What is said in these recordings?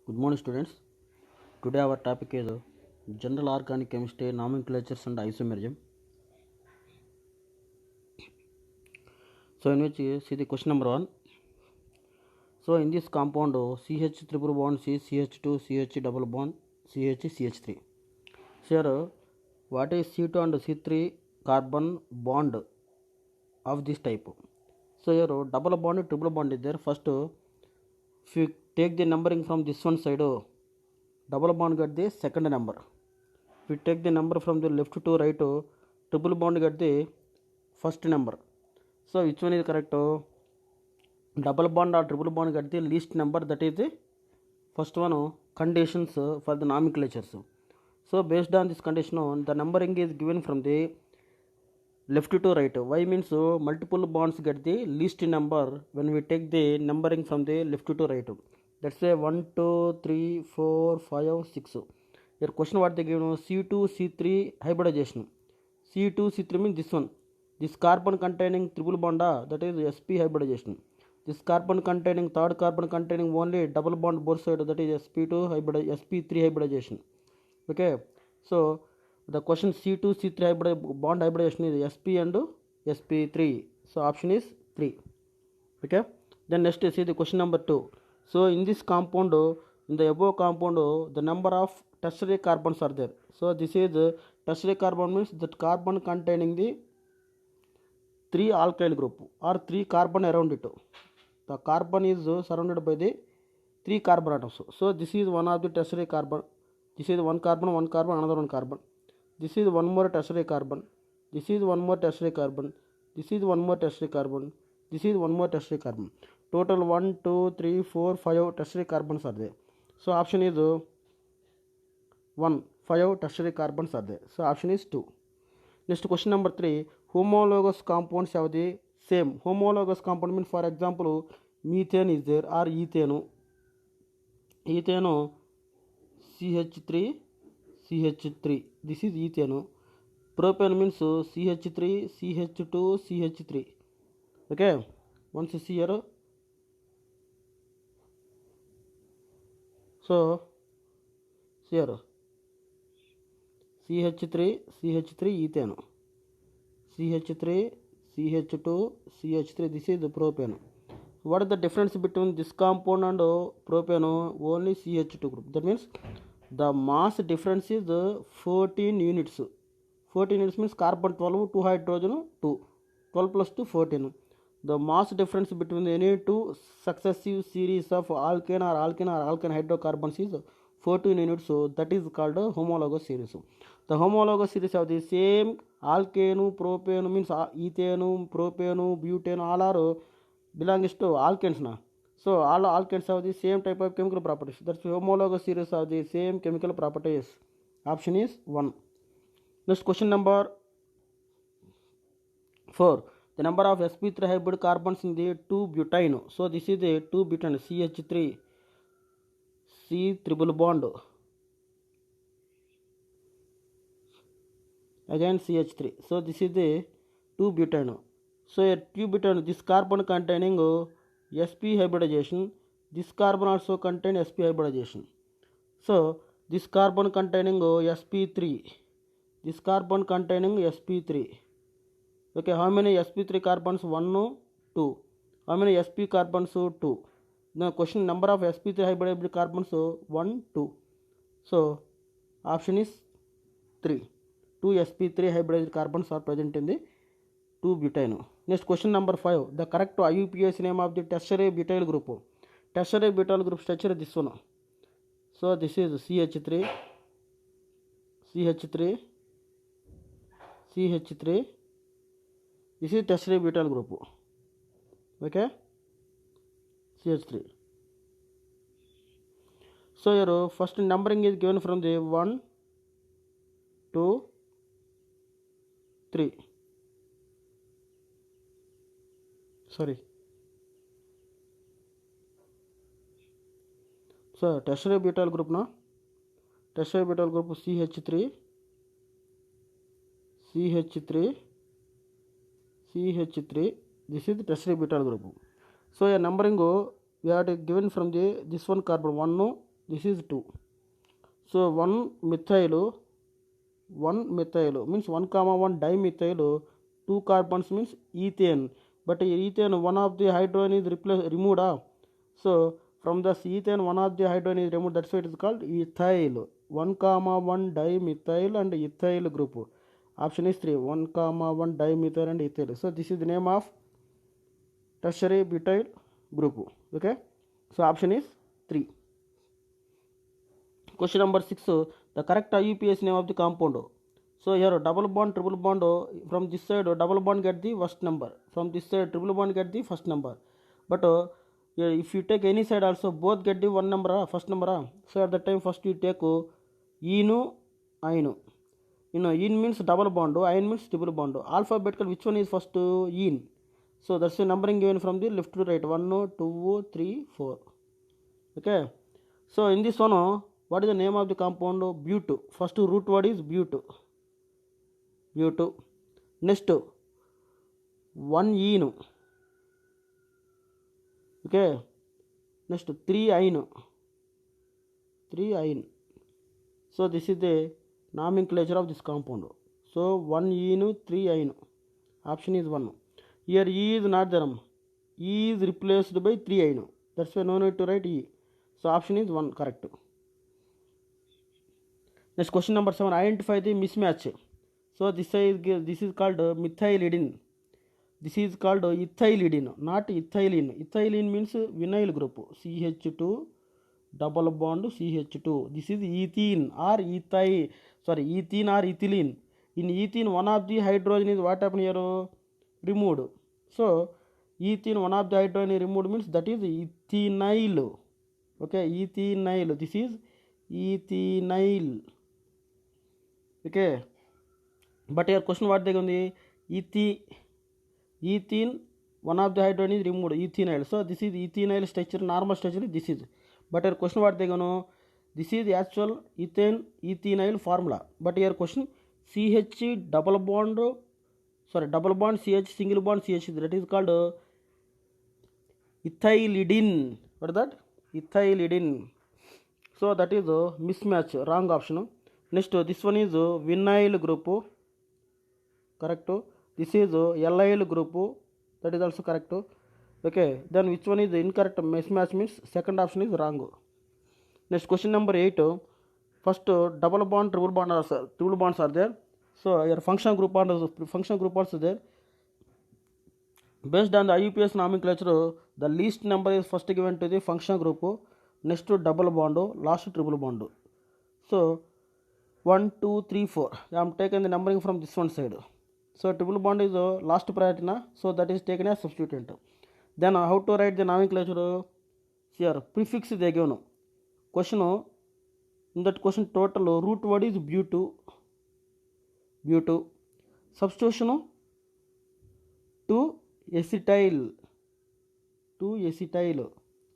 Good morning, students. Today our topic is general organic chemistry, nomenclatures and isomerism. So, in which you see the question number one. So, in this compound CH triple bond C CH2 CH double bond CH CH3. So, here what is C2 and C3 carbon bond of this type? So, here double bond, triple bond is there. First, if you take the numbering from this one side, double bond get the second number. If we take the number from the left to right, triple bond get the first number. So which one is correct? Double bond or triple bond get the least number, that is the first one conditions for the nomenclatures. So based on this condition, the numbering is given from the left to right. Why means multiple bonds get the least number when we take the numbering from the left to right. Let's say 1, 2, 3, 4, 5, 6. Your question what they give C2, C3 hybridization. C2, C3 means this one. This carbon containing triple bond, that is sp hybridization. This carbon containing third carbon containing only double bond both side, that is sp2 sp3 hybridization. Okay, so the question C2, C3 bond hybridization is sp and sp3. So option is 3. Okay, then next see the question number 2. So in this compound, in the above compound, the number of tertiary carbons are there. So this is tertiary carbon means that carbon containing the 3 alkyl group or 3 carbon around it. The carbon is surrounded by the 3 carbon atoms. So this is one of the tertiary carbon. This is one carbon, another one carbon. This is one more tertiary carbon. This is one more tertiary carbon. This is one more tertiary carbon. This is one more tertiary carbon. Total 1, 2, 3, 4, 5 tertiary carbons are there. So option is 1, 5 tertiary carbons are there. So option is 2. Next question number 3. Homologous compounds have the same. Homologous compound means, for example, methane is there or ethane. Ethane CH3 CH3. This is ethane. Propane means CH3 CH2 CH3. Okay. Once you see here. So here CH3 CH3 ethane. CH3 CH2 CH3. This is the propane. What is the difference between this compound and propane? Only CH2 group. That means the mass difference is 14 units. 14 units means carbon 12, 2 hydrogen 2. 12 plus 2, 14. The mass difference between any two successive series of alkane or alkane hydrocarbons is 14 units. So that is called a homologous series. The homologous series have the same alkane, propane means ethane, propane, butane, all are belongs to alkanes now. So all alkanes have the same type of chemical properties. That's homologous series have the same chemical properties. Option is 1. Next question number 4. The number of sp3 hybrid carbons in the 2-butane. So this is the 2-butane CH3 C triple bond. Again CH3. So this is the 2-butane. So a 2-butane, this carbon containing sp hybridization. This carbon also contain sp hybridization. So this carbon containing sp3. This carbon containing sp3. Okay, how many sp3 carbons? 1, 2. How many sp carbons? 2. The question number of sp3 hybrid carbons 1, 2. So option is 3. 2 sp3 hybrid carbons are present in the 2-butane. Next question number 5. The correct IUPAC name of the tertiary butyl group. Tertiary butyl group structure is this one. So this is CH3, CH3, CH3. This is tertiary butyl group. Okay, CH3. So your first numbering is given from the 1, 2, 3. Sorry. So tertiary butyl group now. Tertiary butyl group CH3, CH3, CH3. This is the tertiary butyl group. So a numbering we have given from the this one carbon 1, This is 2. So 1 methyl means 1 comma 1 dimethyl, 2 carbons means ethane. But ethane, one of the hydrogen is removed. So from the ethane, one of the hydrogen is removed. That's why it is called ethyl. 1 comma 1 dimethyl and ethyl group. Option is 3. 1 comma 1 dimethyl and ethyl. So this is the name of tertiary butyl group. Okay. So option is 3. Question number 6. The correct IUPAC name of the compound. So here double bond, triple bond, from this side double bond get the first number. From this side triple bond get the first number. But if you take any side also, both get the one number, first number. So at that time first you take inu, inu. In means double bond, in means triple bond. Alphabetical, which one is first? In. So that's the numbering given from the left to right. 1, 2, 3, 4. Okay. So in this one, what is the name of the compound? But. First root word is but. But. Next, 1 inu. Okay. Next, 3 inu. 3 inu. So this is the nomenclature of this compound. So 1 inu, 3 inu. Option is 1. Here E is not there. E is replaced by 3 inu. That's why no need to write E. So option is 1 correct. Next question number 7. Identify the mismatch. So this is called methylidine. This is called ethylidine, not ethylene. Ethylene means vinyl group. CH2 double bond CH2. This is ethene or ethene or ethylene. In ethene, one of the hydrogen is what happened here? Removed. So ethene, one of the hydrogen is removed means that is ethenyl. Okay, ethenyl. This is ethenyl. Okay. But here question what they going to ethene, one of the hydrogen is removed, ethenyl. So this is ethenyl structure, normal structure this is. But here question what they going to, this is the actual ethenyl formula. But here question CH double bond CH single bond CH, that is called ethylidine. What is that? Ethylidine. So that is a mismatch, wrong option. Next, this one is vinyl group. Correct. This is allyl group. That is also correct. Okay. Then which one is the incorrect mismatch means second option is wrong. Next question number 8. First double bond, triple bonds are there. So your function group also there. Based on the IUPAC nomenclature, the least number is first given to the function group. Next to double bond, last to triple bond. So 1, 2, 3, 4. I am taking the numbering from this one side. So triple bond is last priority, so that is taken as substituent. Then how to write the nomenclature? Here prefix they given. Question, in that question total root word is but. Substitution to acetyl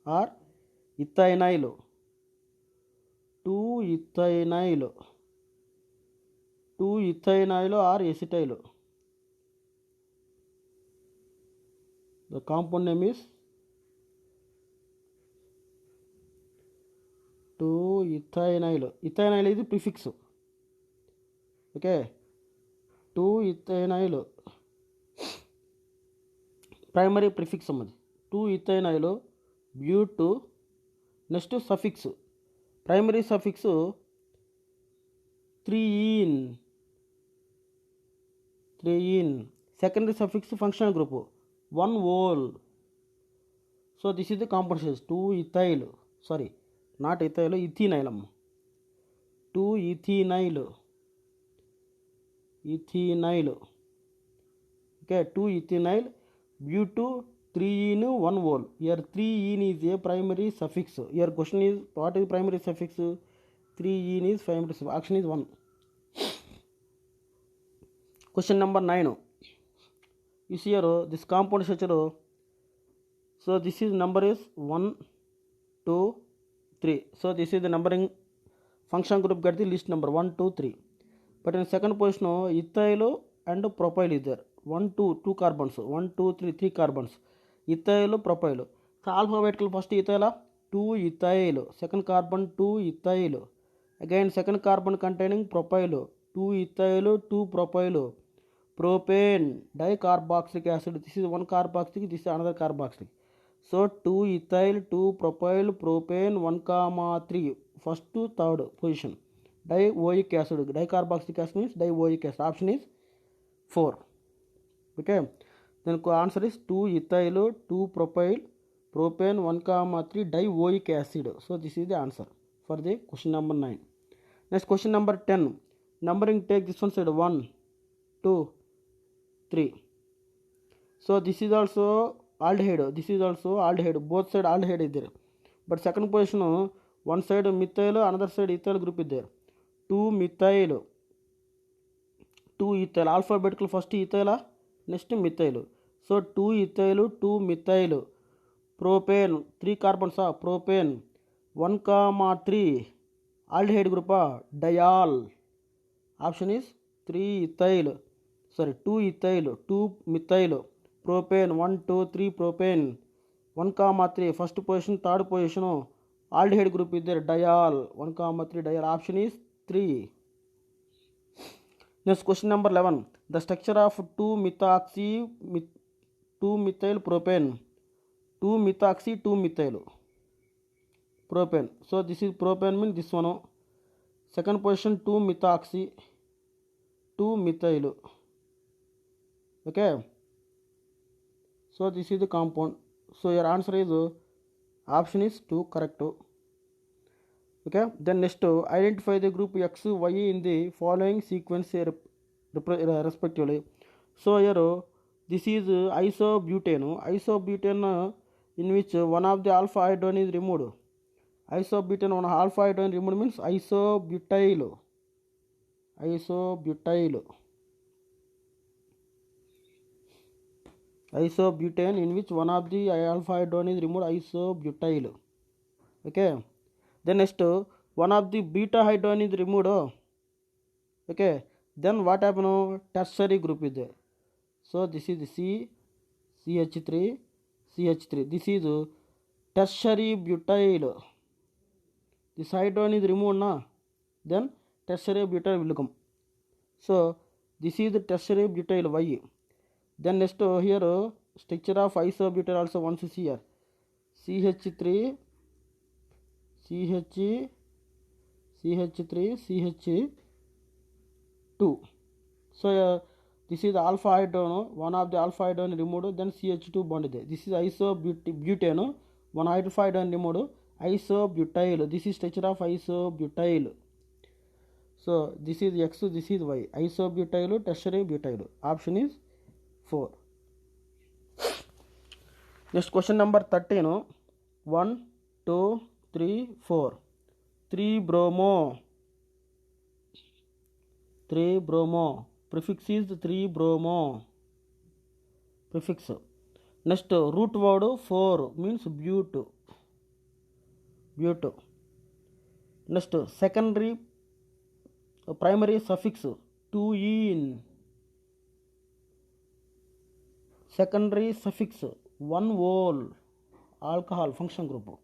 or ethynyl or acetyl. The compound name is 2-ethynyl. Ethynyl is the prefix. Okay. 2-ethynyl. Primary prefix. 2-ethynyl. But. Next suffix. Primary suffix 3-ene. Secondary suffix functional group 1-ol. So this is the compound says 2-ethyl. Sorry, not ethyl, ethenyl. 2-ethenyl. Okay, 2-ethenyl. But 3-ene 1-ol. Here 3-ene is a primary suffix. Your question is what is primary suffix? 3-ene is primary suffix. Action is 1. Question number 9. You see here this compound structure. So this is number is 1, 2, 3. So this is the numbering function group get the list number 1, 2, 3. But in second position ethyl and propyl is there. 1, 2 carbons. 1, 2, 3 carbons. Ethyl, propyl. So alphabetical first ethyl, 2 ethyl, second carbon 2 ethyl, again second carbon containing propyl, 2 ethyl 2 propyl, propane dicarboxylic acid, this is one carboxylic, this is another carboxylic. So 2 ethyl 2 propyl propane 1, 3, first to third position. Dioic acid, dicarboxylic acid means dioic acid, option is 4. Okay, then answer is 2 ethyl 2 propyl propane 1, 3 dioic acid. So this is the answer for the question number 9. Next question number 10. Numbering, take this one side 1, 2, 3. So this is also aldehyde. This is also aldehyde. Both side aldehyde is there. But second position, one side methyl, another side ethyl group is there. 2 methyl, 2 ethyl. Alphabetical first ethyl, next methyl. So 2 ethyl, 2 methyl. Propane, 3 carbons of propane. 1, 3 aldehyde group, diol. Option is 3 ethyl. Sorry, 2 ethyl, 2 methyl. Propane, 1, 2, 3 propane. 1, 3 first position, third position aldehyde group is there, diol. 1, 3 diol. Option is 3. Next question number 11. The structure of 2-methoxy 2-methyl propane. 2-methoxy 2-methyl propane. So this is propane means this one. Second position 2-methoxy 2-methyl. Okay. So this is the compound. So your answer is option is 2, correct. Okay. Then next, identify the group X, Y in the following sequence respectively. So here this is isobutane. Isobutane in which one of the alpha hydrogen is removed. Isobutane, one alpha hydrogen removed means isobutyl. Isobutane in which one of the alpha hydrogen is removed, isobutyl. Okay. Then next, one of the beta hydrogen is removed. Okay. Then what happen? Tertiary group is there. So this is CH3, CH3. This is tertiary butyl. This hydrogen is removed na. Then tertiary butyl will come. So this is the tertiary butyl Y. Then next here structure of isobutyl also once see here. CH3, CH3, CH2. So this is alpha hydrogen, one of the alpha hydrogen removed, then CH2 bond there. This is isobutane, one alpha hydrogen removed, isobutyl. This is structure of isobutyl. So this is X, this is Y. Isobutyl, tertiary butyl. Option is 4. Next question number 13. 1, 2, 3, 4. 3 bromo. 3 bromo. Prefix is 3 bromo. Prefix. Next, root word 4 means bute. Bute. Next, secondary primary suffix 2-ene. Secondary suffix 1-ol. Alcohol function group.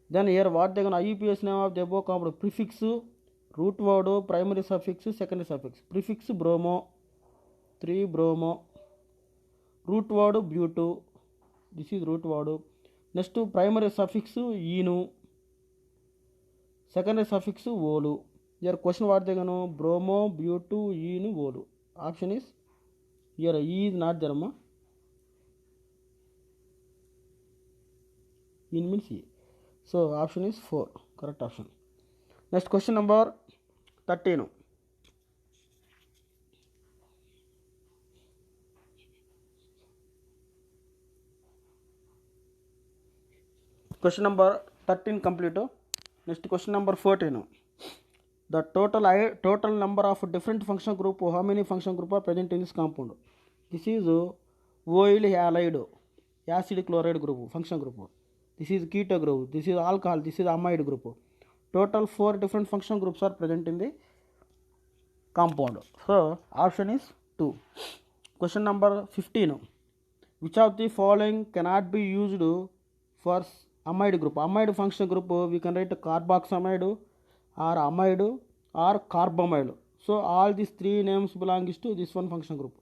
Then here what they going IUPAC name of the above compound prefix, root word, primary suffix, secondary suffix. Prefix bromo, 3 bromo. Root word bute. This is root word. Next primary suffix enu. Secondary suffix olu. Here question what they going bromo, bute, enu, olu. Option is here E is not there. In means E. So option is 4, correct option. Next question number 13. Question number 13 complete. Next question number 14. The total number of different function group, how many function group are present in this compound? This is oil halide, acid chloride group, function group. This is keto group, this is alcohol, this is amide group. Total 4 different function groups are present in the compound. So option is 2. Question number 15. Which of the following cannot be used for amide group. Amide functional group we can write carboxamide or amide or carbamide. So all these three names belongs to this one functional group.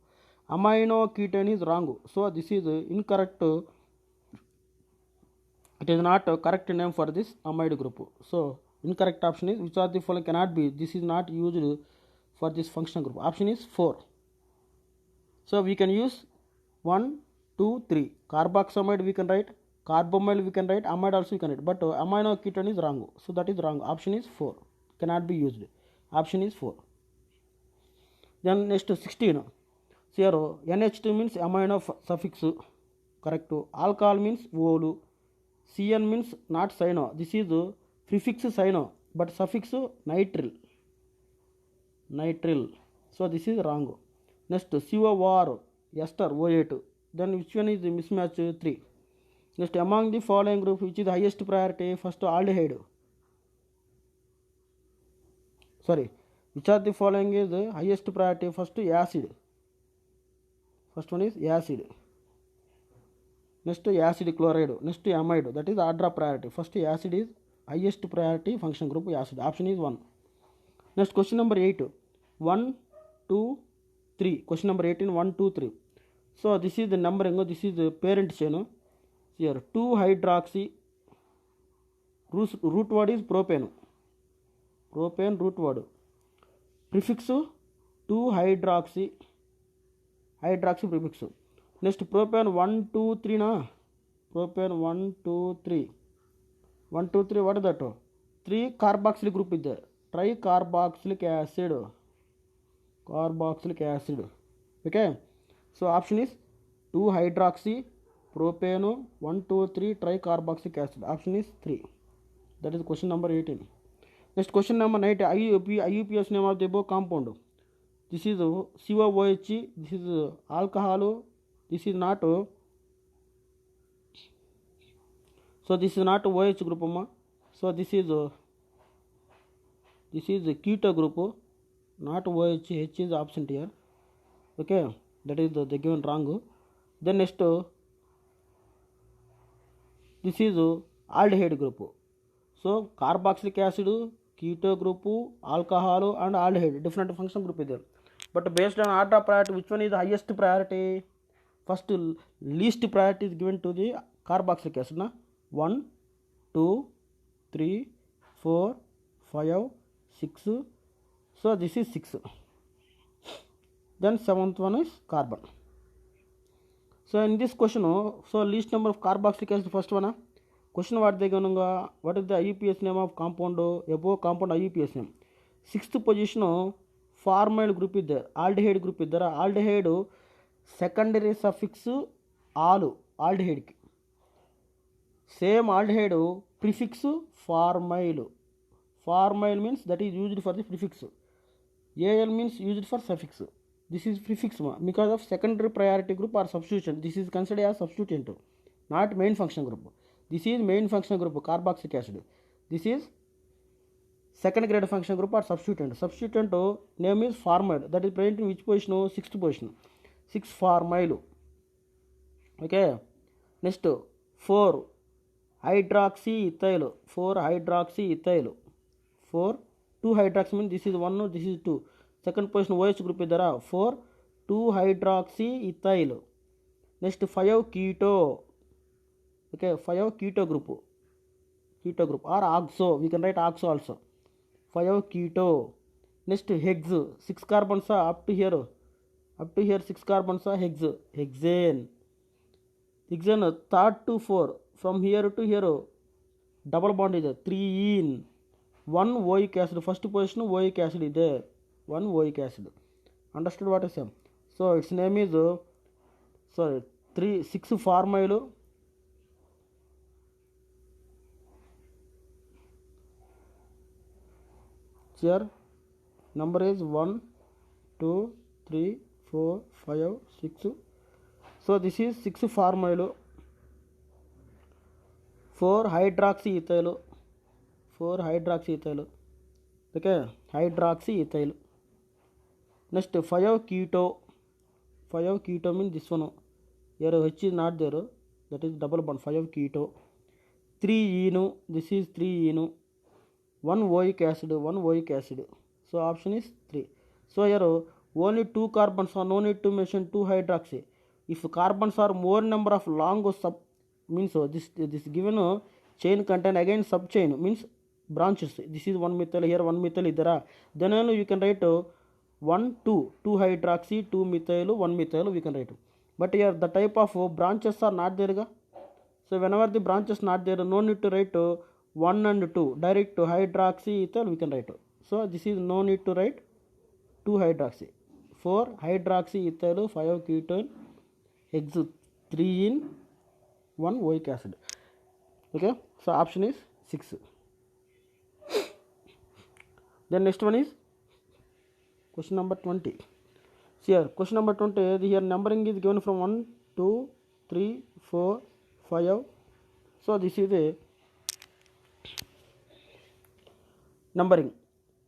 Amino ketone is wrong, so this is incorrect. It is not a correct name for this amide group. So incorrect option is, which are the following cannot be, this is not used for this functional group. Option is 4. So we can use 1, 2, 3. Carboxamide we can write, carbamide we can write, amide also we can write, but amino ketone is wrong, so that is wrong. Option is 4, cannot be used. Option is 4. Then next 16. Here NH2 means amino suffix, correct. Alcohol means olu. CN means not cyno, this is prefix cyno but suffix nitrile, so this is wrong. Next COR ester O8, then which one is the mismatch? 3. Next, among the following group which is the highest priority? First aldehyde, sorry, which are the following is the highest priority? First acid, first one is acid. Next acid chloride, next amide, that is order of priority. First acid is highest priority function group acid. Option is 1. Next question number 8. 1, 2, 3. Question number 18, 1, 2, 3. So this is the numbering, this is the parent chain. Here 2 hydroxy, root word is propane, root word, prefix 2 hydroxy prefix. Next propane 1, 2, 3 na, propane 1, 2, 3, 1, 2, 3, what is that? 3 carboxyl group is there, tricarboxylic acid, okay. So option is 2 hydroxy propane 1, 2, 3 tricarboxylic acid. Option is 3. That is question number 18. Next question number 19. IUPAC name of the above compound. This is COOH, this is alcohol, this is not, so this is not OH group, so this is keto group, not OH, H is absent here, okay, that is the given wrong. Then next this is aldehyde group, so carboxylic acid, keto group, alcohol and aldehyde, different function group is there, but based on order of priority, which one is the highest priority? First least priority is given to the carboxylic acid, na? 1, 2, 3, 4, 5, 6, so this is 6. Then 7th one is carbon. So in this question, so least number of carboxylic acid, first one. Question what they going, what is the IUPAC name of compound? Above compound IUPAC name. 6th position formyl group is there, aldehyde group is there. Aldehyde secondary suffix alu, aldehyde. Same aldehyde prefix formyl. Formyl means that is used for the prefix. Al means used for suffix. This is prefix because of secondary priority group or substitution. This is considered as substituent, not main function group. This is main function group, carboxylic acid. This is second grade function group or substituent. Substituent name is formyl. That is present in which position? 6th position. 6 formyl. Okay. Next 4 hydroxyethyl. 4 hydroxyethyl. 4 2 hydroxy means this is 1, this is 2. Second position OH group is there. 4 2 hydroxyethyl. Next 5 keto. Okay, 5 keto group or oxo, we can write oxo also. 5 keto. Next hex, 6 carbons are up to here 6 carbons are hexane. Third to 4, from here to here double bond is there, 3 in 1 oic acid, first position oic acid is there, 1 oic acid. Understood what I say? So its name is 6 formyl. Here number is 1, 2, 3, 4, 5, 6. So this is 6 formyl. 4 hydroxyethyl. Okay, hydroxyethyl. Next 5 keto. 5 keto means this one. Here H is not there, that is double bond, 5 keto. 3 eno, this is 3 eno, 1 oic acid, 1 oic acid. So option is 3. So here only 2 carbons are, no need to mention 2 hydroxy. If carbons are more number of long sub means this given chain contain again sub chain means branches. This is 1 methyl, here 1 methyl idara. Then only you can write 1 2 hydroxy, 2 methyl, 1 methyl we can write. But here the type of branches are not there. So whenever the branches not there, no need to write 1 and 2. Direct to hydroxy ethyl we can write. So this is no need to write 2 hydroxy. 4 hydroxy ethyl, 5 ketone, hex 3 in 1 oic acid. Okay, so option is 6. Then next one is question number 20. See here, question number 20, here numbering is given from 1, 2, 3, 4, 5. So this is a numbering.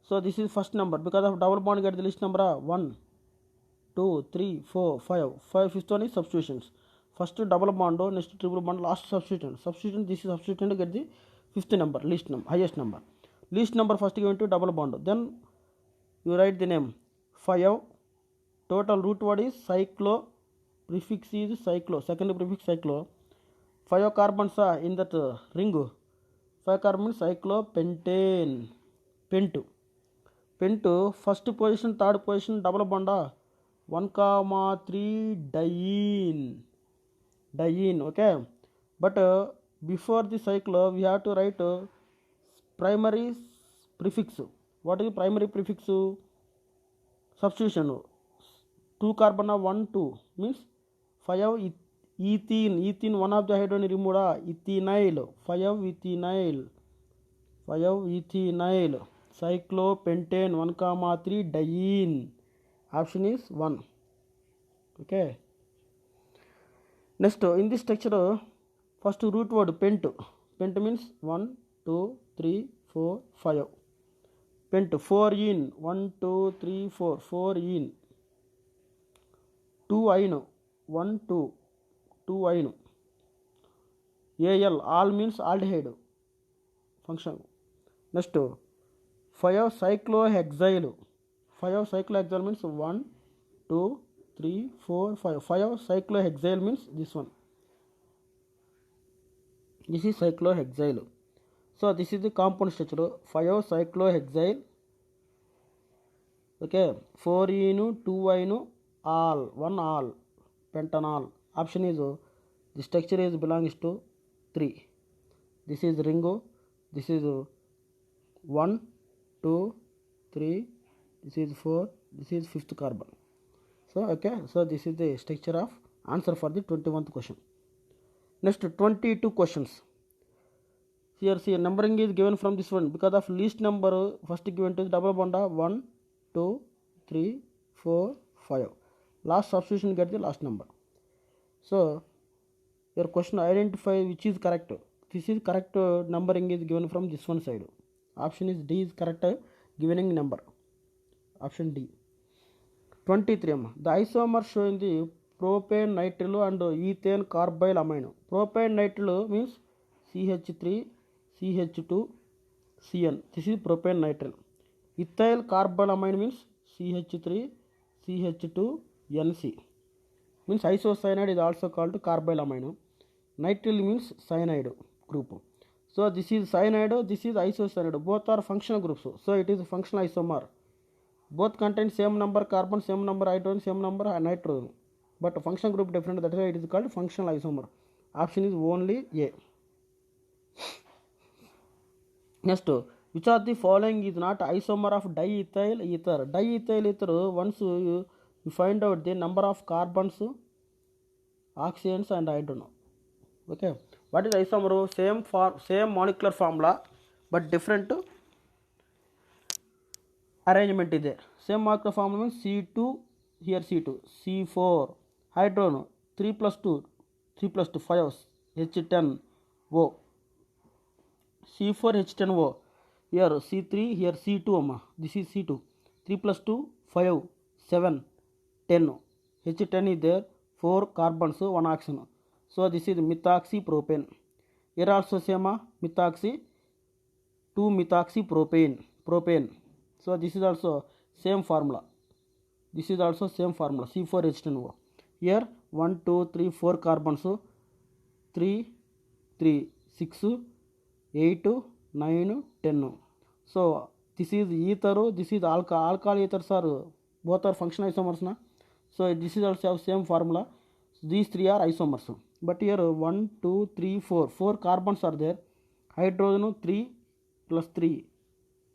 So this is first number, because of double bond get the list number 1, 2, 3, 4, 5. 5 fifth one is substitutions. First double bond, next triple bond, last substituent. Substituent, this is substituent get the fifth number, least number, highest number. Least number first given to double bond. Then you write the name 5. Total root word is cyclo, prefix is cyclo, second prefix cyclo. 5 carbons are in that ring. 5 carbons cyclopentane. Pent first position, third position double bond 1,3 diene. Okay, but before the cyclo we have to write primary prefix. What is primary prefix? Substitution. 2 carbon 1 2 means 5 ethene, one of the hydrogen removed ethynyl, 5 ethynyl, cyclopentane 1,3 diene. Option is 1. Okay, next in this structure first root word pent means 1 2 3 4 5. Pent 4 ene, 1 2 3 4 4 ene. 2 ino, 1 2 ino. Al, all means aldehyde function. Next 5 cyclohexyl. 5 cyclohexyl means 1 2 3 4 5. 5 cyclohexyl means this one. This is cyclohexyl. So this is the compound structure. 5 cyclohexyl. Okay, 4 ino, 2 ino, all, 1 all, pentanol. Option is the structure is belongs to 3. This is ringo. This is 1 2 3. This is 4. This is 5th carbon. So okay, so this is the structure of answer for the 21st question. Next 22 questions. Here see numbering is given from this one, because of least number first given to double bond 1 2 3 4 5. Last substitution get the last number. So your question identify which is correct. This is correct numbering is given from this one side. Option is D is correct giving number. Option D. 23. The isomer showing the propane nitrile and ethane carbyl amine. Propane nitrile means CH3 CH2 CN. This is propane nitrile. Ethyl carbyl amine means CH3 CH2 NC. Means isocyanide is also called carbyl amine. Nitrile means cyanide group. So this is cyanide, this is isocyanide. Both are functional groups. So it is a functional isomer. Both contain same number carbon, same number hydrogen, same number nitrogen. But functional group different, that is why it is called functional isomer. Option is only A. Next, which of the following is not isomer of diethyl ether? Diethyl ether, once you find out the number of carbons, oxygens and hydrogen. Okay, what is isomer? Same molecular formula but different arrangement is there. Same molecular formula means C2, here C2, C4, hydrogen 3 plus 2, 5, H10O, C4, H10O, here C3, here C2, this is C2, 3 plus 2, 5, 7, 10, H10 is there, 4 carbons, 1 oxygen. So this is methoxypropane. Here also same methoxy 2 methoxy propane. So this is also same formula. This is also same formula C4H10O. Here 1 2 3 4 carbons, 3 3 6 8 9 10. So this is ether, this is alcohol ethers are both are functional isomers na. So this is also have same formula. These three are isomers, but here 1 2 3 4 carbons are there. Hydrogen 3 plus 3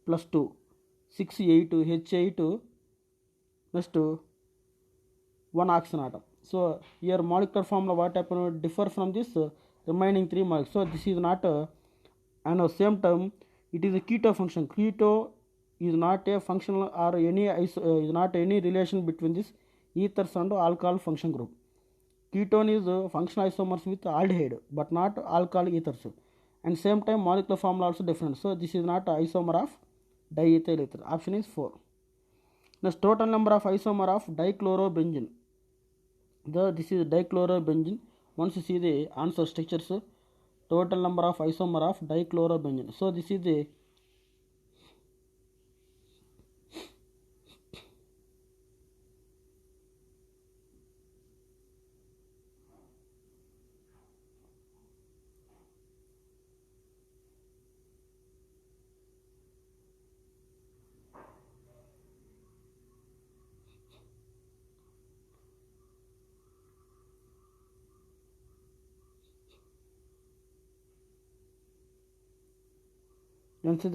plus 2 6 8 H8 next one oxygen atom. So here molecular formula what happened differ from this remaining three molecules. So this is not and at the same time it is a keto function. Keto is not a functional or any is not any relation between this ethers and alcohol function group. Ketone is functional isomers with aldehyde but not alcohol ethers, and same time molecular formula also different. So this is not isomer of diethyl ether. Option is 4. Next, total number of isomer of dichlorobenzene. This is dichlorobenzene. Once you see the answer structures, total number of isomer of dichlorobenzene. So this is the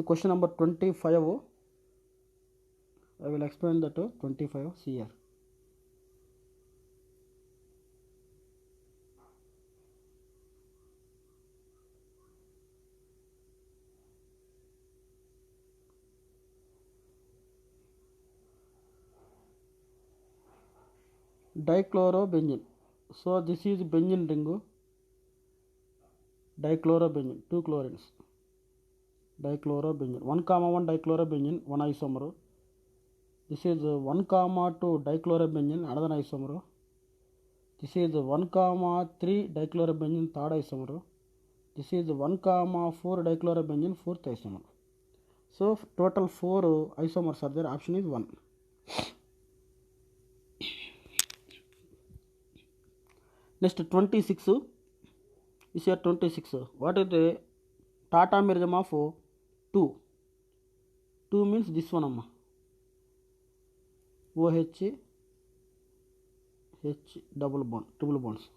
question number 25. I will explain that 25 here. Dichlorobenzene. So this is benzene ring. Dichlorobenzene, 2 chlorines. Dichlorobenzene 1 comma 1 dichlorobenzene, one isomer. This is 1 comma 2 dichlorobenzene, another isomer. This is 1 comma 3 dichlorobenzene, third isomer. This is 1 comma 4 dichlorobenzene, fourth isomer. So total 4 isomers are there. Option is 1. Next 26 is here 26. What is the tautomerism of 2? 2 means this one amma. OH H double bond, triple bonds.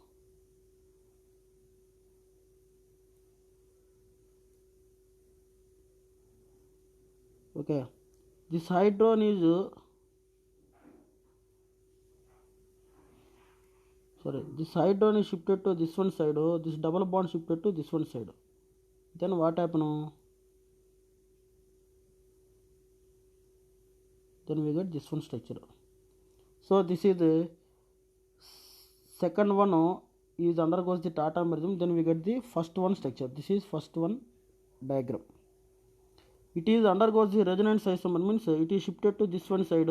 Okay, this hydrogen is this hydrogen is shifted to this one side, this double bond shifted to this one side. Then what happen? Then we get this one structure. So this is the second one is undergoes the tautomerism. Then we get the first one structure. This is first one diagram. It is undergoes the resonance isomer, means it is shifted to this one side.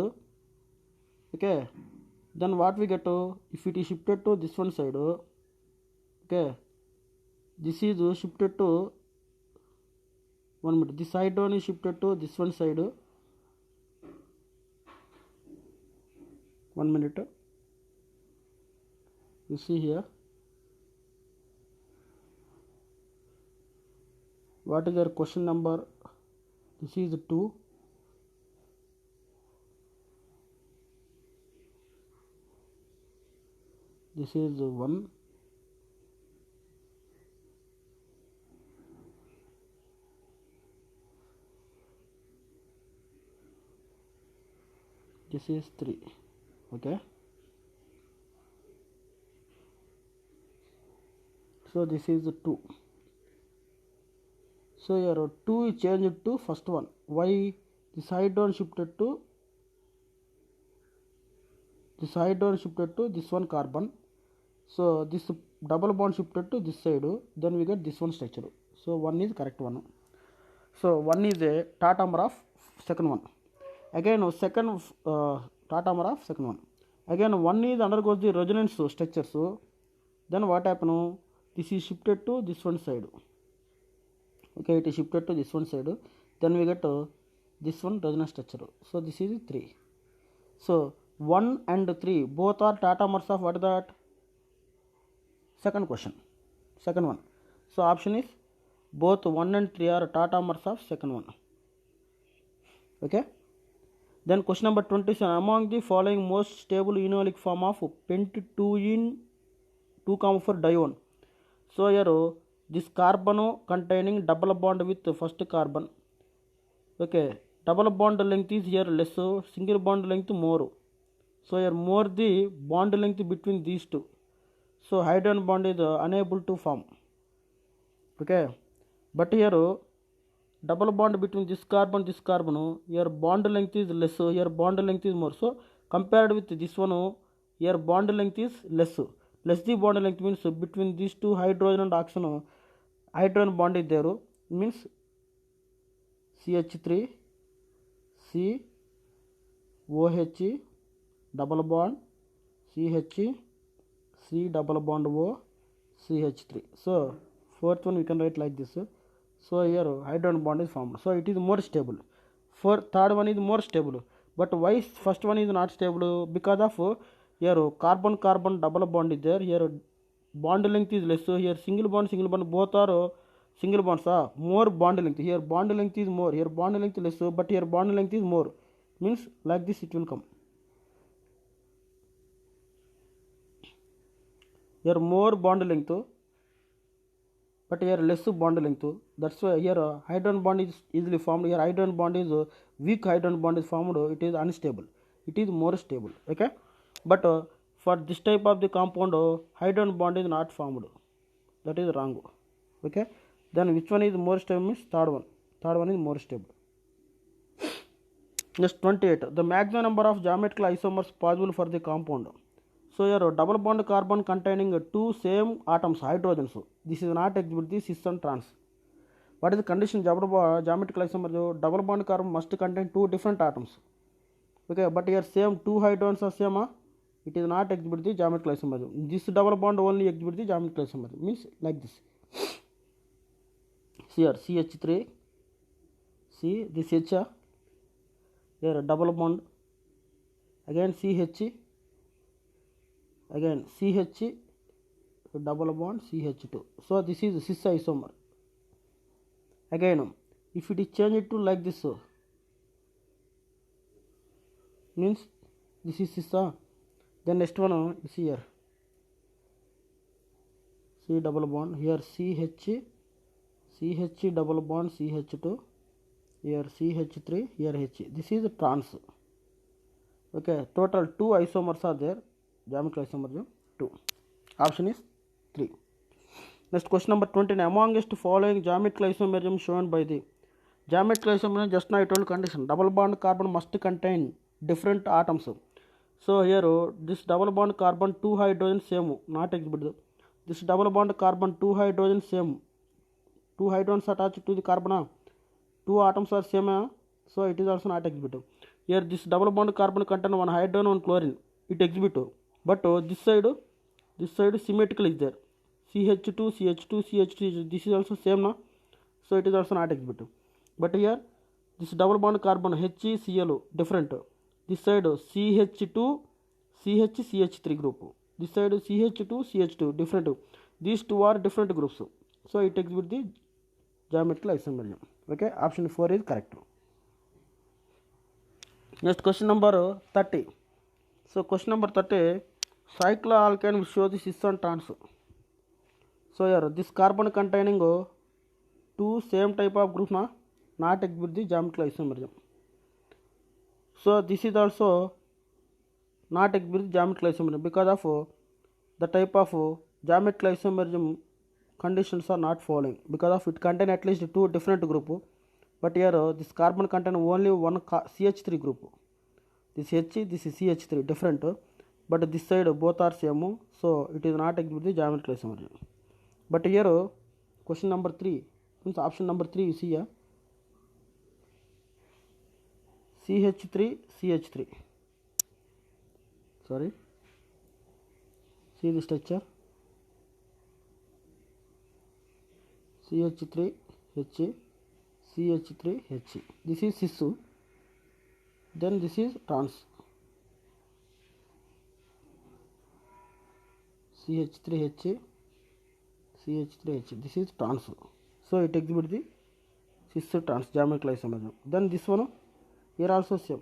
Okay, then what we get, if it is shifted to this one side, okay, this is shifted to 1 minute, this side one is shifted to this one side. 1 minute, you see here what is their question number. This is 2. This is 1. This is 3. Okay, so this is 2. So here 2 is changed to first one. Why? This hydrogen shifted to this one carbon. So this double bond shifted to this side. Then we get this one structure. So 1 is correct one. So 1 is a tautomer of second one. Again second tautomer of second one. Again 1 is undergoes the resonance structure. So then what happen? This is shifted to this one side. Okay, it is shifted to this one side. Then we get this one resonance structure. So this is 3. So 1 and 3 both are tatamers of what is that? Second question. Second one. So option is both 1 and 3 are tatamers of second one. Okay. Then question number 27. Among the following most stable enolic form of pent 2 in 2,4 dione. So here this carbon containing double bond with first carbon. Okay, double bond length is here less, single bond length more. So here more the bond length between these two. So hydrogen bond is unable to form. Okay, but here double bond between this carbon, here bond length is less, here bond length is more. So compared with this one, here bond length is less. Less the bond length means between these two hydrogen and oxygen, hydrogen bond is there, means CH3 C OH double bond CH C double bond O CH3. So fourth one we can write like this. So here hydrogen bond is formed. So it is more stable. For third one is more stable. But why first one is not stable? Because of here carbon double bond is there. Here bond length is less. So here single bond both are single bonds. More bond length. Here bond length is more. Here bond length less. But here bond length is more. Means like this it will come. Here more bond length, but here less bond length. That's why here hydrogen bond is easily formed. Here hydrogen bond is weak hydrogen bond is formed. It is unstable. It is more stable. Okay, but for this type of the compound, hydrogen bond is not formed. That is wrong. Okay, then which one is more stable? Means third one. Third one is more stable. Next 28. The maximum number of geometrical isomers possible for the compound. So here double bond carbon containing two same atoms hydrogens. This is not exhibit the cis and trans. What is the condition geometrical isomer? Double bond carbon must contain two different atoms. Okay, but here same two hydrogens are same. It is not exhibit the geometrical isomer. This double bond only exhibit the geometrical isomer. Means like this. Here CH3. See this H. Here double bond. Again CH. Again CH double bond CH2. So this is cis isomer. Again if it is changed to like this, means this is cis. Then next one is here C double bond. Here CH double bond CH2. Here CH3. Here H. This is trans. Okay, total two isomers are there. Geometrical isomer 2. Option is 3. Next question number 29. Amongst following geometrical isomerism shown by the geometrical isomerism, just now I told condition. Double bond carbon must contain different atoms. So here this double bond carbon 2 hydrogen same, not exhibited. This double bond carbon 2 hydrogen same. 2 hydrogens attached to the carbon. 2 atoms are same. So it is also not exhibited. Here this double bond carbon contain one hydrogen, one chlorine. It exhibit. But this side symmetrical is there. CH2, CH2, CH2. This is also same now. So it is also not exhibited. But here this double bond carbon HCl different. This side CH2, CH, CH3 group. This side CH2, CH2 different. These two are different groups. So it exhibits the geometrical isomerism. Okay, option 4 is correct. Next question number 30. So question number 30. Cycloalkane will show the cis and trans. So here this carbon containing two same type of groups not exhibit the geometrical isomerism. So this is also not exhibit the geometrical isomerism because of the type of geometrical isomerism conditions are not following, because of it contain at least two different group. But here this carbon contain only one CH3 group. This H, this is CH3 different. But this side both are same, so it is not exhibit the geometrical isomerism. But here question number 3 means option number 3 you see here CH3 CH3. Sorry, see the structure CH3 H, CH3, H. This is cis. Then this is trans. CH3H, CH3H. This is trans. So it exhibits the cis trans geometrical isomerism. Then this one here also same.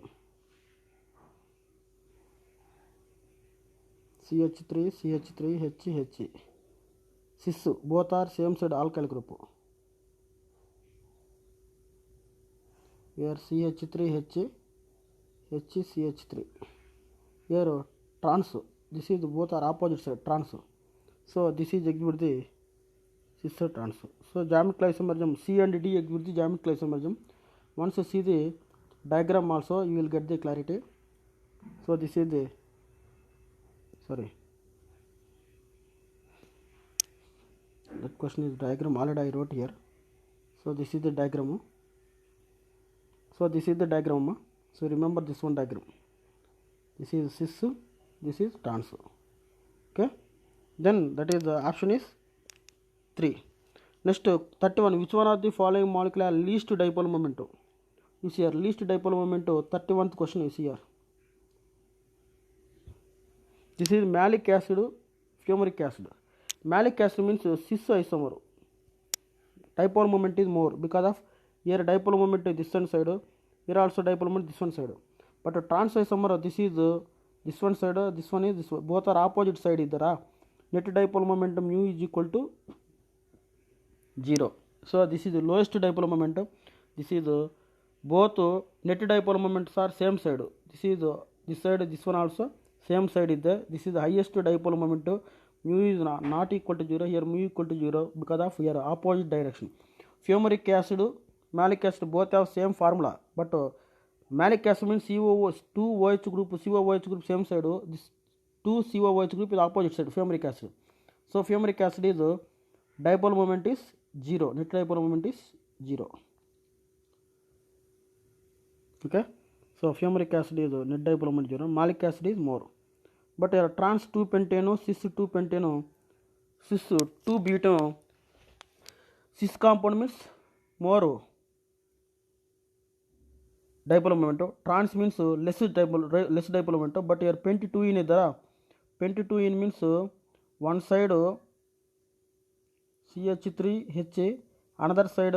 CH3, CH3, H, H. Cis. Both are same side alkyl group. Here CH3, H, H, CH3. Here trans. This is both are opposite side trans. So this is exhibit the cis trans. So geometrical isomerism C and D exhibit the geometrical isomerism. Once you see the diagram also, you will get the clarity. So this is the that question is diagram already I wrote here. So this is the diagram. So this is the diagram. So remember this one diagram. This is cis, this is trans. Okay. Then that is the option is 3. Next 31. Which one of the following molecule has least dipole moment? You see here least dipole moment. 31th question is here. This is malic acid, fumaric acid. Malic acid means cis isomer. Dipole moment is more because of here dipole moment is this one side, here also dipole moment this one side. But trans isomer this is this one side, this one is this one. Both are opposite side idara. Net dipole moment mu is equal to 0. So this is the lowest dipole moment. This is both net dipole moments are same side. This is this side, this one also same side is there. This is the highest dipole moment. Mu is not equal to 0. Here mu equal to 0 because of here opposite direction. Fumaric acid, malic acid both have same formula, but malic acid means CO 2 OH group, COOH group same side. This 2 COOH group is opposite side, fumaric acid. So fumaric acid is dipole moment is 0. Net dipole moment is 0. Okay. So fumaric acid is net dipole moment 0. Malic acid is more. But here trans 2 pentane, cis 2 pentane, cis 2 butane, cis compound means more dipole moment. Trans means less dipole moment. But here pent 2 in idara. Pent 2 in means one side CH3H, another side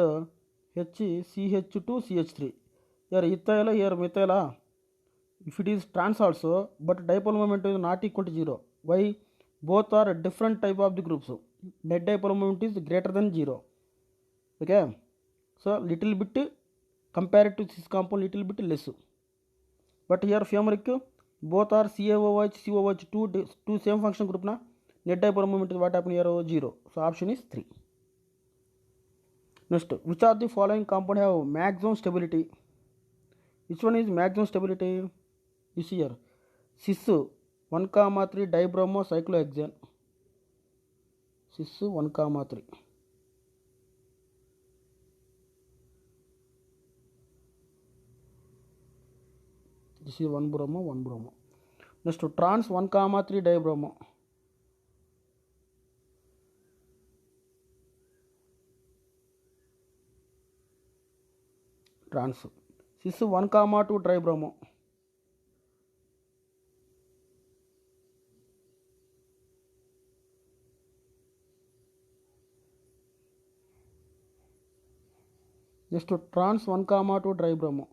HCH2 CH3. Here ethyl, here methyl. If it is trans also, but dipole moment is not equal to 0. Why? Both are different type of the groups. Net dipole moment is greater than 0. Okay. So little bit compared to cis compound, little bit less. But here fumaric, both are CaOH, COOH, two same function group na. Net dipole moment is what happened here? 0. So option is 3. Next, which of the following compound have maximum stability? Which one is maximum stability? You see here, cis 1,3 dibromo cyclohexane. Cis 1,3. This is 1 bromo, 1 bromo. Next to trans 1,3 dibromo. Trans. Cis 1,2 tribromo. Next to trans 1,2 tribromo.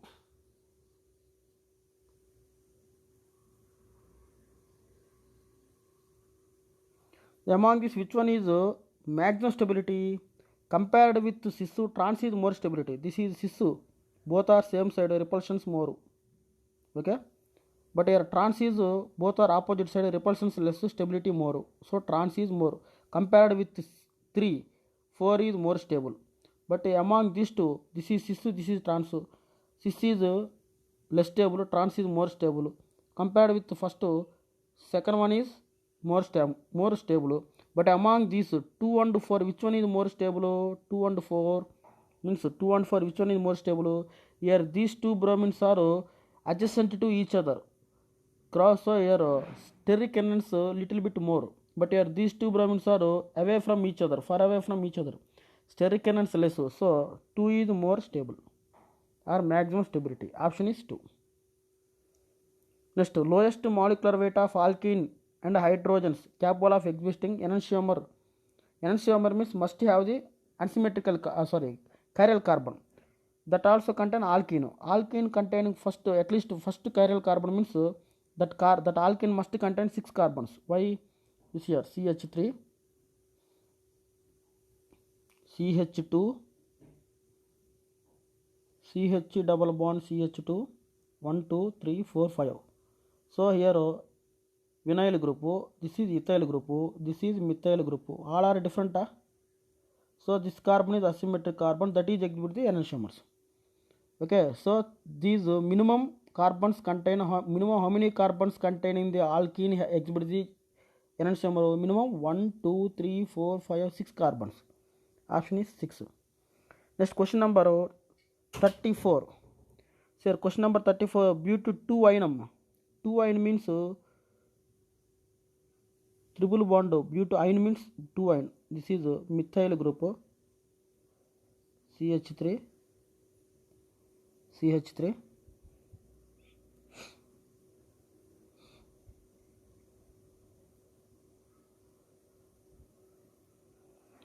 Among this, which one is maximum stability? Compared with cis, trans is more stability. This is cis. Both are same side, repulsions more. Okay. But here trans is both are opposite side, repulsions less, stability more. So trans is more. Compared with 3, 4 is more stable. But among these two, this is cis, this is trans. Cis is less stable, trans is more stable. Compared with the first, second one is more stable. But among these 2 and 4, which one is more stable? 2 and 4 means 2 and 4, which one is more stable? Here these two bromines are adjacent to each other. Cross here steric enants little bit more. But here these two bromines are away from each other, far away from each other. Steric and less. So 2 is more stable or maximum stability. Option is 2. Next, lowest molecular weight of alkene and hydrogens capable of existing enantiomer. Enantiomer means must have the unsymmetrical chiral carbon. That also contain alkene. Alkene containing first at least first chiral carbon means that alkene must contain 6 carbons. Why? This here CH3, CH2, CH double bond CH2, 1, 2, 3, 4, 5. So here vinyl group, this is ethyl group, this is methyl group. All are different. So this carbon is asymmetric carbon, that is exhibit the enantiomers. Okay, so these minimum carbons contain minimum how many carbons containing the alkene exhibit the enantiomer? Minimum 1, 2, 3, 4, 5, 6 carbons. Option is 6. Next question number 34. Sir, question number 34. But 2 ion. 2 ion means triple bond. But ion means 2 ion. This is methyl group. CH3. CH3.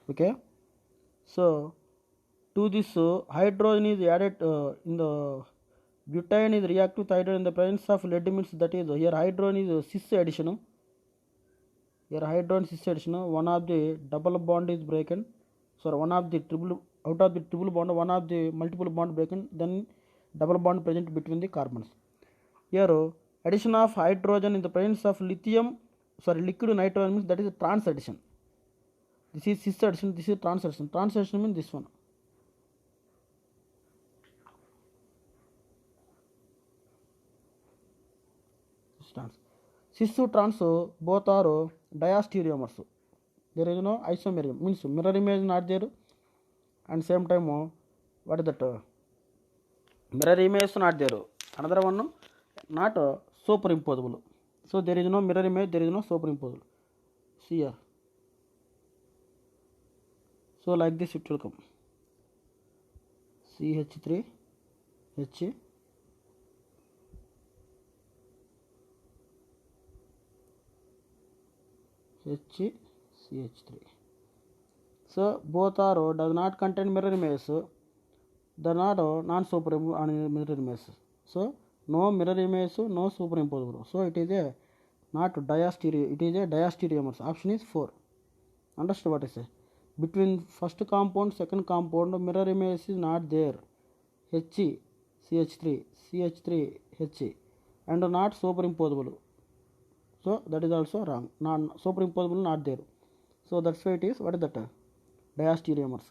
Okay. So to this hydrogen is added in the butane is react with hydrogen in the presence of lead means that is here hydrogen is cis addition. Here hydrogen cis addition. One of the double bond is broken. So one of the triple out of the triple bond, one of the multiple bond broken, then double bond present between the carbons. Here addition of hydrogen in the presence of lithium, liquid nitrogen means that is trans addition. This is cis addition, this is trans addition. Trans addition means this one. Cis to trans both are diastereomers. There is no isomerium, means mirror image not there, and same time what is that? Mirror image not there. Another one not superimposable. So there is no mirror image, there is no superimposable. See here. So like this it will come. CH3 H CH3. So both are does not contain mirror image. They are not non-superimposable mirror image. So no mirror image, no superimposable. So it is a not diastereo. It is a diastereomers. Option is 4. Understand what I say? Between first compound, second compound, mirror image is not there. He, CH3, CH3, He, and not superimposable. So that is also wrong. Non superimposable not there. So that's why it is what is that? Diastereomers.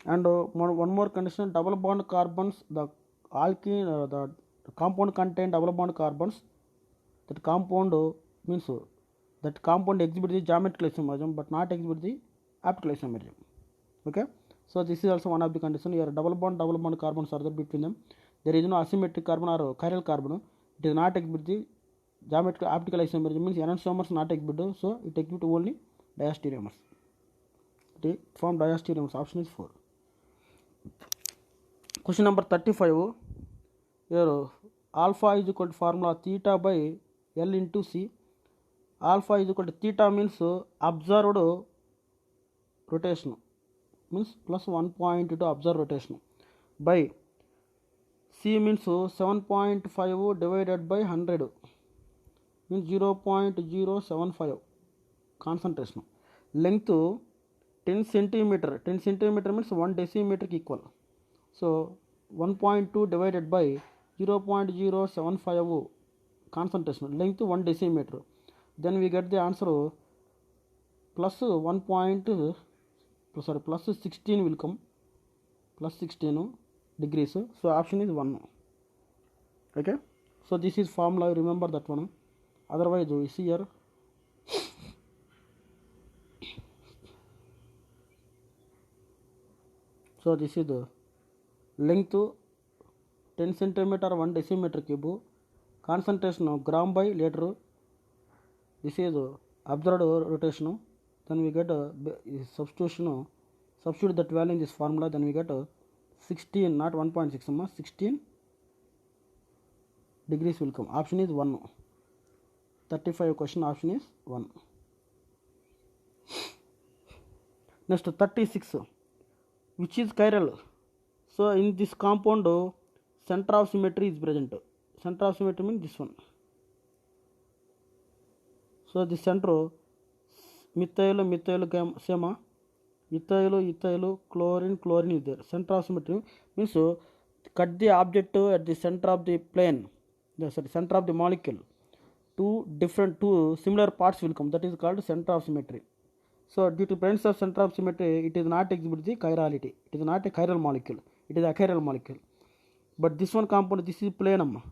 And one more condition: double bond carbons. The alkene, the compound contain double bond carbons. That compound means that compound exhibit the geometrical isomerism but not exhibit the optical isomerism. Okay. So this is also one of the conditions. Here double bond carbons are there between them. There is no asymmetric carbon or chiral carbon. It is not exhibit the geometrical optical isomerism means enantiomers not exhibit, so it exhibit only diastereomers. It form diastereomers. Option is 4. Question number 35. Here alpha is equal to formula theta by L into C. Alpha is equal to theta means observed rotation means plus 1.2 observed rotation by C means 7.5 divided by 100 means 0.075 concentration. Length 10 centimeter. 10 centimeter means 1 decimeter equal. So 1.2 divided by 0.075 concentration. Length 1 decimeter. Then we get the answer plus 16 will come. Plus 16 degrees. So option is 1. Okay. So this is formula. Remember that one. Otherwise we see here. So this is the length 10 centimeter 1 decimeter cube. Concentration gram by liter. This is observed rotation. then we get substitute that value in this formula, then we get 16, not 1.6, 16 degrees will come. Option is 1. 35 question, option is 1. Next 36, which is chiral. So in this compound center of symmetry is present. Center of symmetry means this one. So the center methyl same, ethyl chlorine is there. Center of symmetry means cut the object at the center of the plane, center of the molecule. Two similar parts will come. That is called center of symmetry. So due to presence of center of symmetry, it is not exhibit the chirality. It is not a chiral molecule. It is a chiral molecule. But this one compound, this is plane.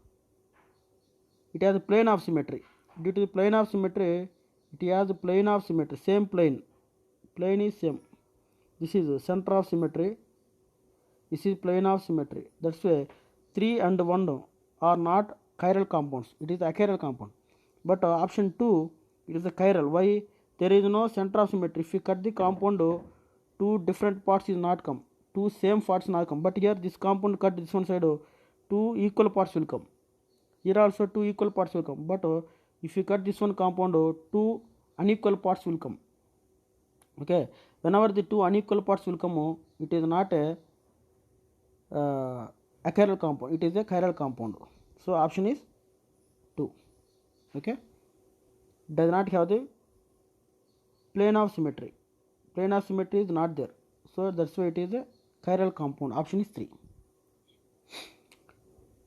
It has a plane of symmetry. Due to the plane of symmetry, it has a plane of symmetry. Same plane. Plane is same. This is center of symmetry. This is plane of symmetry. That's why 3 and 1 are not chiral compounds. It is a chiral compound. But option 2, it is a chiral. Why? There is no center of symmetry. If you cut the compound, 2 different parts is not come. 2 same parts not come. But here this compound cut this one side, 2 equal parts will come. Here also 2 equal parts will come. But if you cut this one compound, 2 unequal parts will come. Okay. Whenever the 2 unequal parts will come, it is not a chiral compound. It is a chiral compound. So option is 2. Okay. Does not have the plane of symmetry. Plane of symmetry is not there. So that's why it is a chiral compound. Option is 3.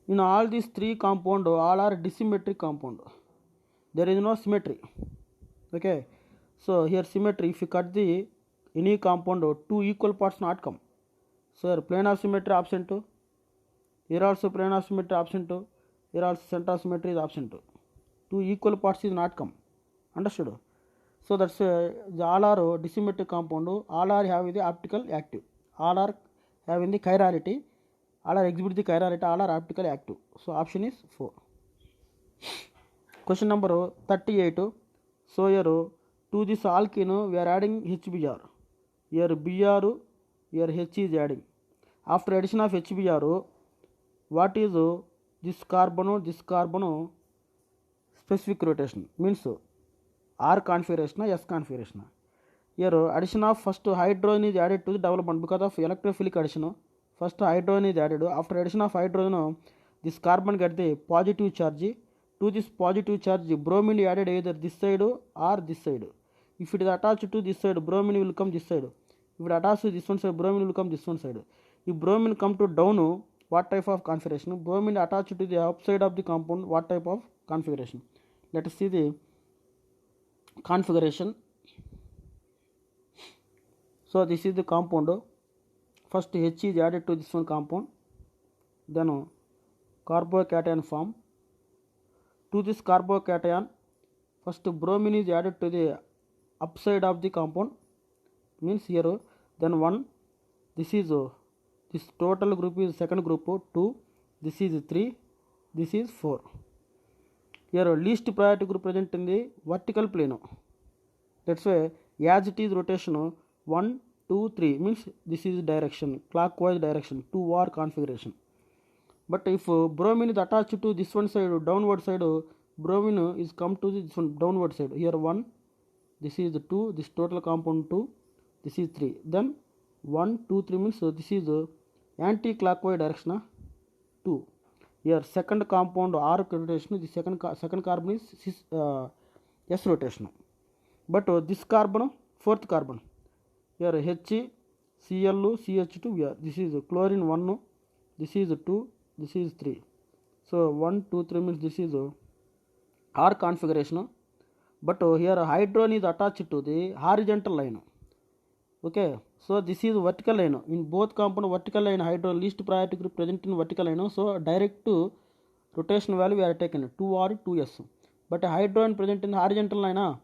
In all these 3 compound, all are dissymmetric compound. There is no symmetry. Okay. So here symmetry, if you cut the any compound, 2 equal parts not come. So plane of symmetry option 2. Here also plane of symmetry option 2. Here also center of symmetry is option 2. 2 equal parts is not come. Understood? So that's all are dissymmetric compound. All are having the optical active. All are having the chirality. All are exhibit the chirality. All are optically active. So option is 4. Question number 38. So here to this alkene we are adding HBr. Here Br, here H is adding. After addition of HBr, what is this carbon specific rotation? Means R configuration, S configuration. Here addition of first hydrogen is added to the double bond because of electrophilic addition. First hydrogen is added. After addition of hydrogen, this carbon get the positive charge. To this positive charge, bromine is added either this side or this side. If it is attached to this side, bromine will come this side. If it attached to this one side, bromine will come this one side. If bromine come to down, what type of configuration? Bromine attached to the upside of the compound, what type of configuration? Let us see the configuration. So this is the compound. First H is added to this one compound. Then carbocation form. To this carbocation, first bromine is added to the upside of the compound. Means here, then 1. This is this total group is second group 2. This is 3. This is 4. Here least priority group present in the vertical plane. That's why as it is rotation 1, 2, 3 means this is direction, clockwise direction, 2R configuration. But if bromine is attached to this one side, downward side, bromine is come to this one downward side. Here 1, this is 2, this total compound 2, this is 3. Then 1, 2, 3 means this is anti-clockwise direction 2. Here second compound R rotation, the second carbon is S rotation. But this carbon, fourth carbon, here H, Cl, CH2, here this is chlorine 1, this is 2, this is 3. So 1, 2, 3 means this is R configuration. But here hydrogen is attached to the horizontal line. Okay, so this is vertical line. In both compound vertical line, hydrogen least priority group present in vertical line. So direct to rotation value we are taken 2R 2S. But hydrogen present in horizontal line,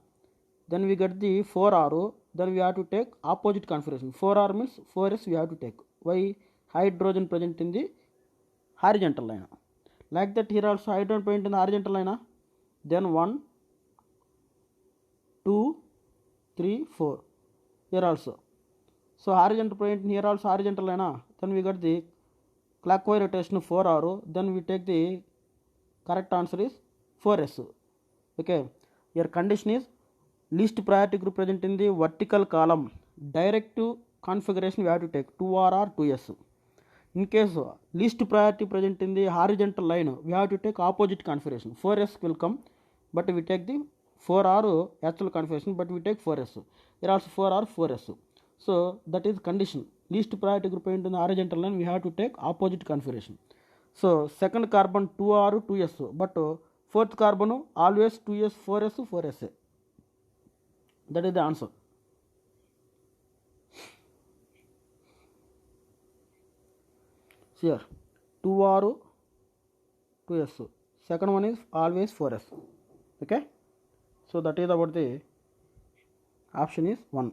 then we get the 4R. Then we have to take opposite configuration. 4R means 4S we have to take. Why? Hydrogen present in the horizontal line. Like that here also hydrogen present in the horizontal line. Then 1, 2, 3, 4. Here also. So horizontal point here also horizontal line. Then we got the clockwise rotation 4R. Then we take the correct answer is 4S. Okay. Your condition is least priority group present in the vertical column. Direct configuration we have to take 2R or 2S. In case least priority present in the horizontal line, we have to take opposite configuration. 4S will come, but we take the 4R actual configuration, but we take 4S. Here also 4R, 4S. So that is condition. Least priority group present in the horizontal line, we have to take opposite configuration. So second carbon 2R, 2S, but fourth carbon always 2S, 4S, 4S. That is the answer. Here 2R, 2S. Second one is always 4S. Okay. So that is about the option is 1.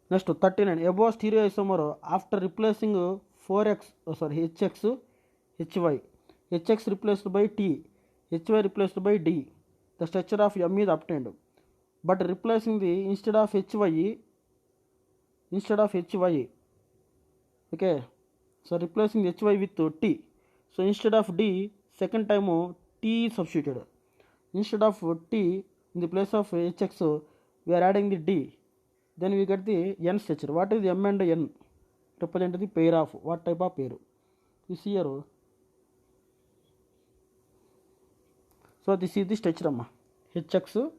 Next 39. Above stereoisomer after replacing 4x, HX, HY. HX replaced by T, HY replaced by D. The structure of M is obtained. But replacing the instead of HY, okay. So replacing HY with T. So instead of D, second time T is substituted. Instead of T, in the place of HX, we are adding the D. Then we get the N structure. What is M and N? Represent the pair of what type of pair? You see here. So this is the structure HX,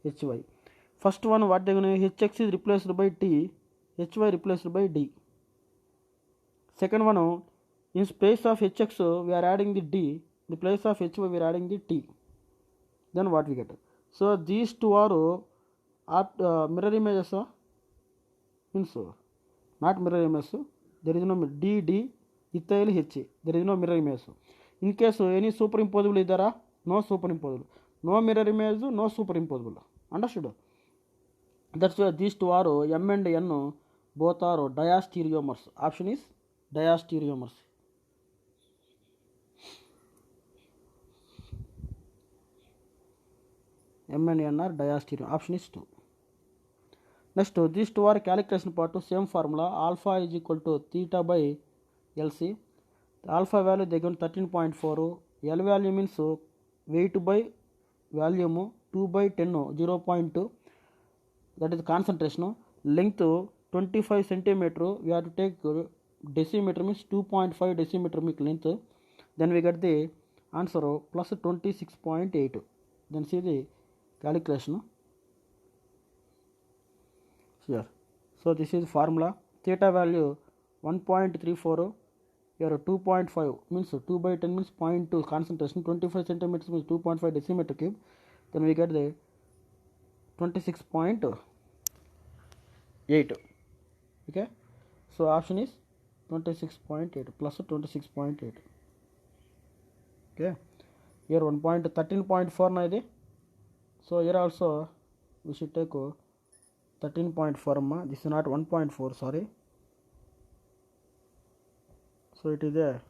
HY. First one what they going to HX is replaced by T, HY replaced by D. Second one in place of HX we are adding the D, in the place of HY we are adding the T. Then what we get? So these two are mirror images, means not mirror image. There is no D, ethyl H. There is no mirror image. In case any superimposable is there, no superimposable. No mirror image, no superimposable. Understood? That's why these two are M and N both are diastereomers. Option is diastereomers. M and N are diastereomers. Option is 2. Next, these two are calculation part to same formula. Alpha is equal to theta by LC. The alpha value they given 13.4. L value means weight by volume 2 by 10, 0.2. That is concentration. Length 25 centimeter. We have to take decimeter means 2.5 decimeter length. Then we get the answer plus 26.8. Then see the calculation here. So this is formula. Theta value 1.34. Here 2.5 means 2 by 10 means 0.2 concentration. 25 centimeters means 2.5 decimeter cube. Then we get the 26.8. Okay. So option is 26.8 plus 26.8. Okay. Here 1.13.4 na ide. So here also we should take 13.4. This is not 1.4, sorry. So it is there.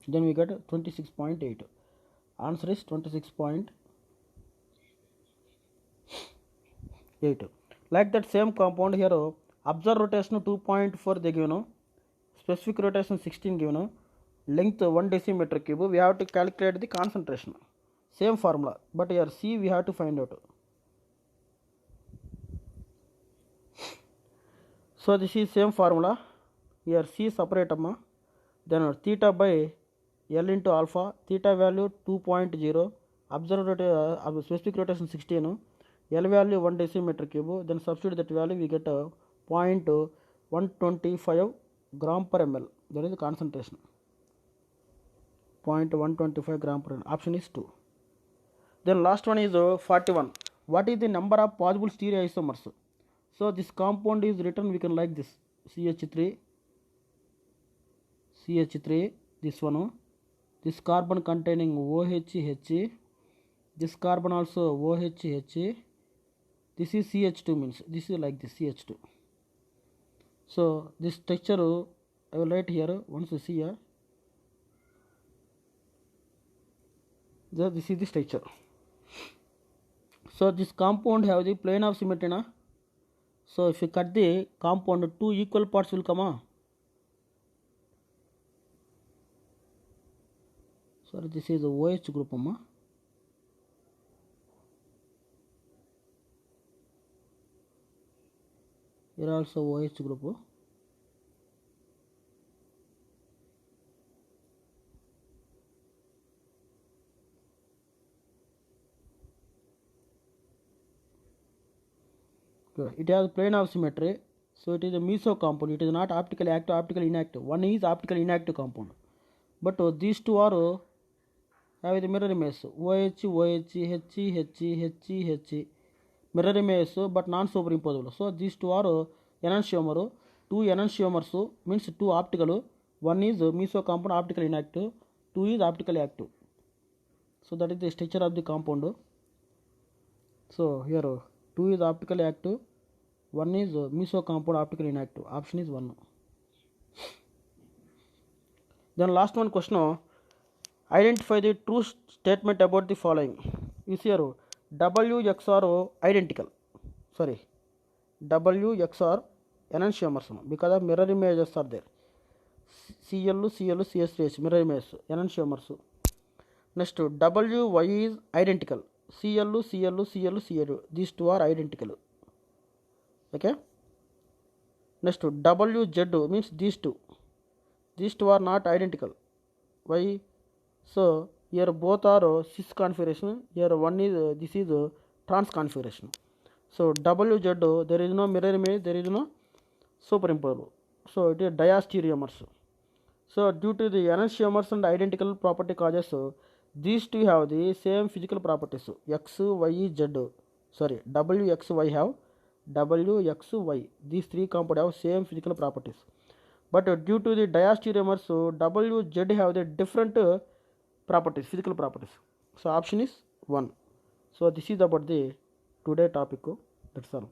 Then we get 26.8. Answer is 26.8. Like that same compound here, observed rotation 2.4 they given, specific rotation 16 given, length 1 decimeter cube. We have to calculate the concentration. Same formula, but here C we have to find out. So this is same formula. Here C separate then theta by L into alpha. Theta value 2.0, observed specific rotation 16, L value 1 decimeter cube. Then substitute that value, we get 0.125 gram per ml. That is the concentration. 0.125 gram per ml. Option is 2. Then last one is 41. What is the number of possible stereoisomers? So this compound is written, we can like this: CH3, this one, this carbon containing OHH, this carbon also OHH, this is CH2 means, this is like this CH2. So this structure I will write here. Once you see here, this is the structure. So this compound have the plane of symmetry na. So if you cut the compound, two equal parts will come. Sorry, this is the OH group amma. Here also OH group. It has plane of symmetry, so it is a meso compound. It is not optically active, optically inactive. One is optically inactive compound, but these two are have the mirror image. OH, OH, H, H, H, H, mirror image, but non-superimposable. So these two are enantiomer. Two enantiomers means two optical. One is meso compound, optically inactive. Two is optically active. So that is the structure of the compound. So here two is optically active, one is meso compound, optically inactive. Option is 1. Then last one question, identify the true statement about the following. You see here WX are identical, sorry, WX are enantiomers because of mirror images are there. Cl, Cl, CH3H mirror image enantiomers. Next WY is identical, Cl, Cl, Cl, Cl, these two are identical. Okay. Next WZ means these two are not identical. Why? So here both are cis configuration, here one is this is trans configuration. So WZ there is no mirror image, there is no superimposable, so it is diastereomers. So due to the enantiomers and identical property causes, these two have the same physical properties. X, Y, Z, sorry, W, X, Y have W, X, Y. These three compounds have same physical properties. But due to the diastereomers, W, Z have the different properties, physical properties. So option is 1. So this is about the today topic. That's all.